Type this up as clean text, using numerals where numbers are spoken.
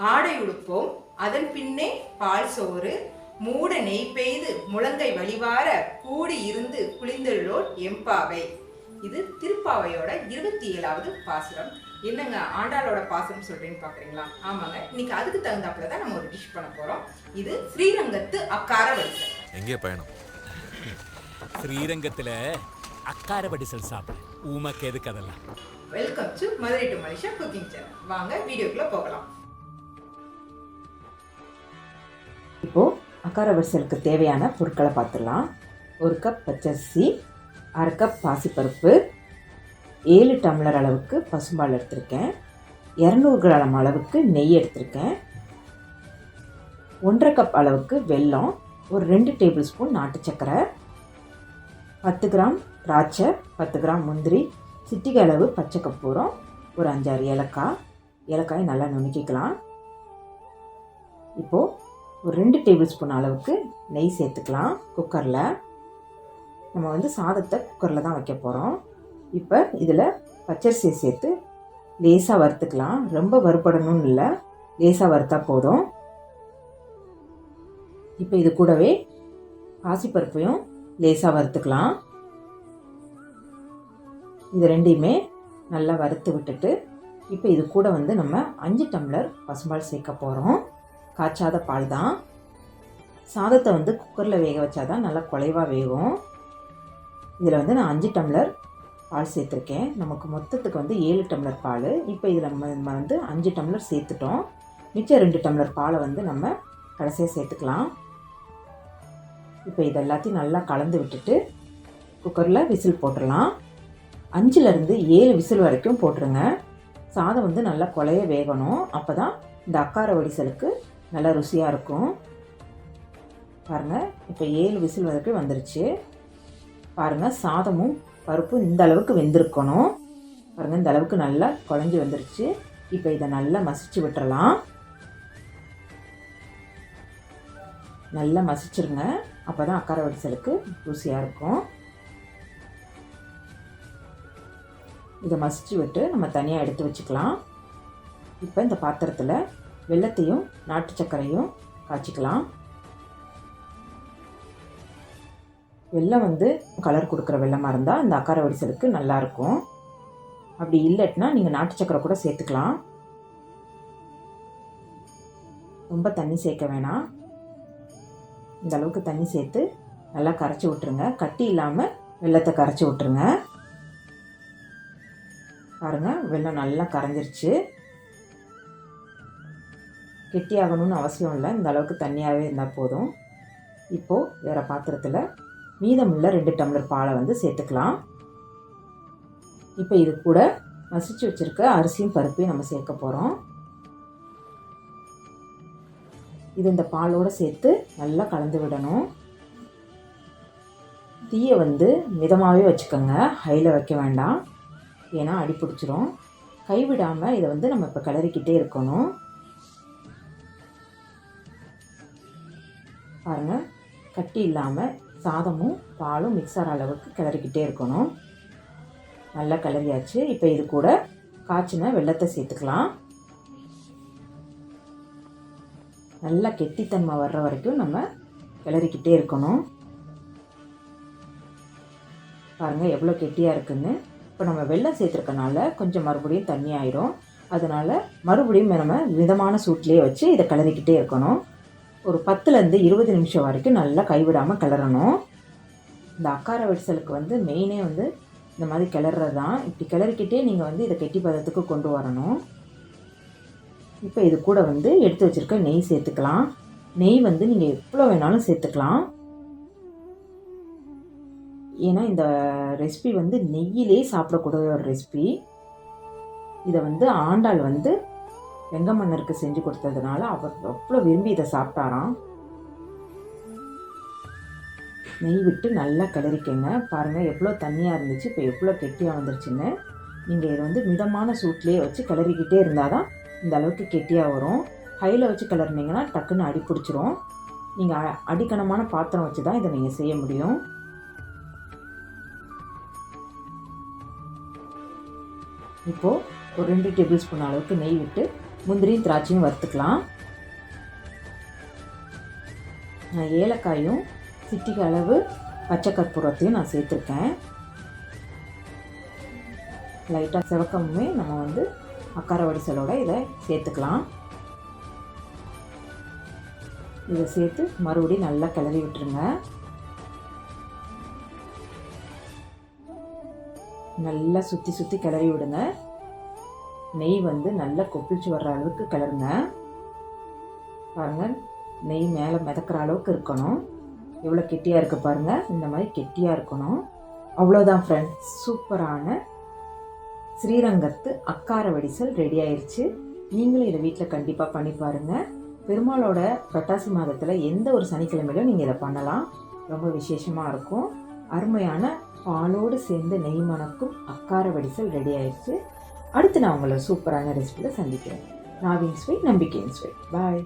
ஆடை உடுப்போம் அதன் பின்னே பால் சோறு மூட நெய் பெய்து முழங்கை வழிவார கூடி இருந்து குளிந்தெழுளோர் எம்பாவை. இது திருப்பாவையோட 27வது பாசுரம். என்னங்க ஆண்டாளோட பாசுரம் சொல்றேன்னு பாக்குறீங்களா? ஆமாங்க, இன்னைக்கு அதுக்கு தகுந்தாப்புல தான் நம்ம ஒரு டிஷ் பண்ண போறோம். இது ஸ்ரீரங்கத்து அக்காரவடிசல். எங்கே பயணம்? ஸ்ரீரங்கத்துல அக்காரவடிசல் சாப்பிட ஊமக்கு எதுக்கு அதெல்லாம். Welcome to Madurai to Malaysia cooking channel. வாங்க வீடியோக்குள்ள போகலாம். இப்போ அக்காரவடிசலுக்கு தேவையான பொருட்களை பார்த்துடலாம். 1 கப் பச்சரிசி, 1/2 கப் பாசிப்பருப்பு, 7 டம்ளர் அளவுக்கு பசும்பால் எடுத்திருக்கேன், 200 கிராம் அளவுக்கு நெய் எடுத்திருக்கேன், 1/2 கப் அளவுக்கு வெல்லம், ஒரு 2 டேபிள் ஸ்பூன் நாட்டு சர்க்கரை, 10 கிராம் திராட்சை, 10 கிராம் முந்திரி, சிட்டிகை அளவு பச்சை கற்பூரம், ஒரு 5-6 ஏலக்காய் நல்லா நுணுக்கிக்கலாம். இப்போது ஒரு 2 டேபிள் ஸ்பூன் அளவுக்கு நெய் சேர்த்துக்கலாம். குக்கரில் நம்ம சாதத்தை குக்கரில் தான் வைக்க போகிறோம். இப்போ இதில் பச்சரிசியை சேர்த்து லேசாக வறுத்துக்கலாம். ரொம்ப வறுபடணும்னு இல்லை, லேசாக வறுத்தா போதும். இப்போ இது கூடவே பாசிப்பருப்பையும் லேசாக வறுத்துக்கலாம். இது ரெண்டையுமே நல்லா வறுத்து விட்டுட்டு இப்போ இது கூட நம்ம 5 டம்ளர் பசும்பால் சேர்க்க போகிறோம். காய்ச்சாத பால் தான். சாதத்தை குக்கரில் வேக வச்சாதான் நல்லா குலைவாக வேகும். இதில் நான் 5 டம்ளர் பால் சேர்த்துருக்கேன். நமக்கு மொத்தத்துக்கு 7 டம்ளர் பால். இப்போ இதில் நம்ம 5 டம்ளர் சேர்த்துட்டோம். மிச்சம் 2 டம்ளர் பாலை நம்ம கடைசியாக சேர்த்துக்கலாம். இப்போ இது எல்லாத்தையும் நல்லா கலந்து விட்டுட்டு குக்கரில் விசில் போட்டுடலாம். 5லேருந்து 7 விசில் வரைக்கும் போட்டுருங்க. சாதம் நல்லா குலைய வேகணும். அப்போ தான் இந்த அக்காரவடிசலுக்கு நல்லா ருசியாக இருக்கும். பாருங்கள், இப்போ 7 விசில் வரைக்கும் வந்துருச்சு. பாருங்கள், சாதமும் பருப்பும் இந்த அளவுக்கு வெந்திருக்கணும். பாருங்கள், இந்த அளவுக்கு நல்லா குழஞ்சி வந்துருச்சு. இப்போ இதை நல்லா மசிச்சு விட்டுறலாம். நல்லா மசிச்சிருங்க. அப்போ தான் அக்காரவடிசலுக்கு ருசியாக இருக்கும். இதை மசிச்சு விட்டு நம்ம தனியாக எடுத்து வச்சுக்கலாம். இப்போ இந்த பாத்திரத்தில் வெல்லத்தையும் நாட்டு சர்க்கரையும் காய்ச்சிக்கலாம். வெல்லம் கலர் கொடுக்குற வெல்லமாக இருந்தால் இந்த அக்காரவடிசலுக்கு நல்லாயிருக்கும். அப்படி இல்லைன்னா நீங்கள் நாட்டு சர்க்கரை கூட சேர்த்துக்கலாம். ரொம்ப தண்ணி சேர்க்க வேணாம். இந்த அளவுக்கு தண்ணி சேர்த்து நல்லா கரைச்சி விட்டுருங்க. கட்டி இல்லாமல் வெல்லத்தை கரைச்சி விட்டுருங்க. பாருங்கள், வெல்லம் நல்லா கரைஞ்சிருச்சு. கெட்டியாகணும்னு அவசியம் இல்லை, இந்த அளவுக்கு தண்ணியாகவே இருந்தால் போதும். இப்போது வேறு பாத்திரத்தில் மீதமுள்ள 2 டம்ளர் பாலை சேர்த்துக்கலாம். இப்போ இது கூட மசிச்சு வச்சுருக்க அரிசியும் பருப்பையும் நம்ம சேர்க்க போகிறோம். இது இந்த பாலோடு சேர்த்து நல்லா கலந்து விடணும். தீயை மிதமாகவே வச்சுக்கோங்க, ஹையில் வைக்க வேண்டாம், ஏன்னா அடி பிடிச்சிரும். கைவிடாமல் இதை நம்ம இப்போ கிளறிக்கிட்டே இருக்கணும். பாருங்கள், கட்டி இல்லாமல் சாதமும் பாலும் மிக்ஸ் ஆகிற அளவுக்கு கிளறிக்கிட்டே இருக்கணும். நல்லா கிளறியாச்சு. இப்போ இது கூட காய்ச்சின வெல்லத்தை சேர்த்துக்கலாம். நல்லா கெட்டித்தன்மை வர்ற வரைக்கும் நம்ம கிளறிக்கிட்டே இருக்கணும். பாருங்கள் எவ்வளோ கெட்டியாக இருக்குன்னு. இப்போ நம்ம வெல்லம் சேர்த்துருக்கனால கொஞ்சம் மறுபடியும் தண்ணி ஆயிரும். அதனால் மறுபடியும் நம்ம மிதமான சூட்லேயே வச்சு இதை கிளறிக்கிட்டே இருக்கணும். ஒரு 10லேருந்து 20 நிமிஷம் வரைக்கும் நல்லா கைவிடாமல் கிளறணும். இந்த அக்காரவடிசலுக்கு மெயினே இந்த மாதிரி கிளறது தான். இப்படி கிளறிக்கிட்டே நீங்கள் இதை கெட்டி பதத்துக்கு கொண்டு வரணும். இப்போ இது கூட எடுத்து வச்சுருக்க நெய் சேர்த்துக்கலாம். நெய் நீங்கள் எவ்வளோ வேணாலும் சேர்த்துக்கலாம். ஏன்னா இந்த ரெசிபி நெய்யிலே சாப்பிடக்கூடிய ஒரு ரெசிபி. இதை ஆண்டாள் வெங்க மன்னருக்கு செஞ்சு கொடுத்ததுனால அவர் அவ்வளோ விரும்பி இதை சாப்பிட்டாராம். நெய் விட்டு நல்லா கிளறிக்கங்க. பாருங்கள் எவ்வளோ தண்ணியாக இருந்துச்சு, இப்போ எவ்வளோ கெட்டியாக வந்துருச்சுன்னு. நீங்கள் இதை மிதமான சூட்லேயே வச்சு கிளறிக்கிட்டே இருந்தால் தான் இந்த அளவுக்கு கெட்டியாக வரும். ஹையில் வச்சு கிளறினீங்கன்னா டக்குன்னு அடி பிடிச்சிரும். நீங்கள் அடிக்கணமான பாத்திரம் வச்சு தான் இதை நீங்கள் செய்ய முடியும். இப்போது ஒரு 2 டேபிள் ஸ்பூன் அளவுக்கு நெய் விட்டு முந்திரியும் திராட்சையும் வறுத்துக்கலாம். நான் ஏலக்காயும் சிட்டிக்கு அளவு பச்சை கற்பூரத்தையும் நான் சேர்த்துருக்கேன். லைட்டாக சிவக்கமுமே நம்ம வந்து அக்காரவடிசலோட இதை சேர்த்துக்கலாம். இதை சேர்த்து மறுபடியும் நல்லா கிளறி விட்டுருங்க. நல்லா சுற்றி சுற்றி கிளறி விடுங்க. நெய் வந்து நல்லா கொப்பிளிச்சு வர்ற அளவுக்கு கிளறுங்க. பாருங்கள், நெய் மேலே மிதக்கிற அளவுக்கு இருக்கணும். எவ்வளோ கெட்டியாக இருக்குது பாருங்கள். இந்த மாதிரி கெட்டியாக இருக்கணும். அவ்வளோதான் ஃப்ரெண்ட்ஸ், சூப்பரான ஸ்ரீரங்கத்து அக்காரவடிசல் ரெடி ஆயிடுச்சு. நீங்களும் இதை வீட்டில் கண்டிப்பாக பண்ணி பாருங்கள். பெருமாளோட புரட்டாசி மாதத்தில் எந்த ஒரு சனிக்கிழமையிலும் நீங்கள் இதை பண்ணலாம். ரொம்ப விசேஷமாக இருக்கும். அருமையான பாலோடு சேர்ந்து நெய் மணக்கும் அக்காரவடிசல் ரெடி ஆயிடுச்சு. அடுத்து நான் உங்களை சூப்பரான ரெசிபியில் சந்திக்கிறேன். நாவின் ஸ்வீட், நம்பிக்கையின் ஸ்வீட். பாய்.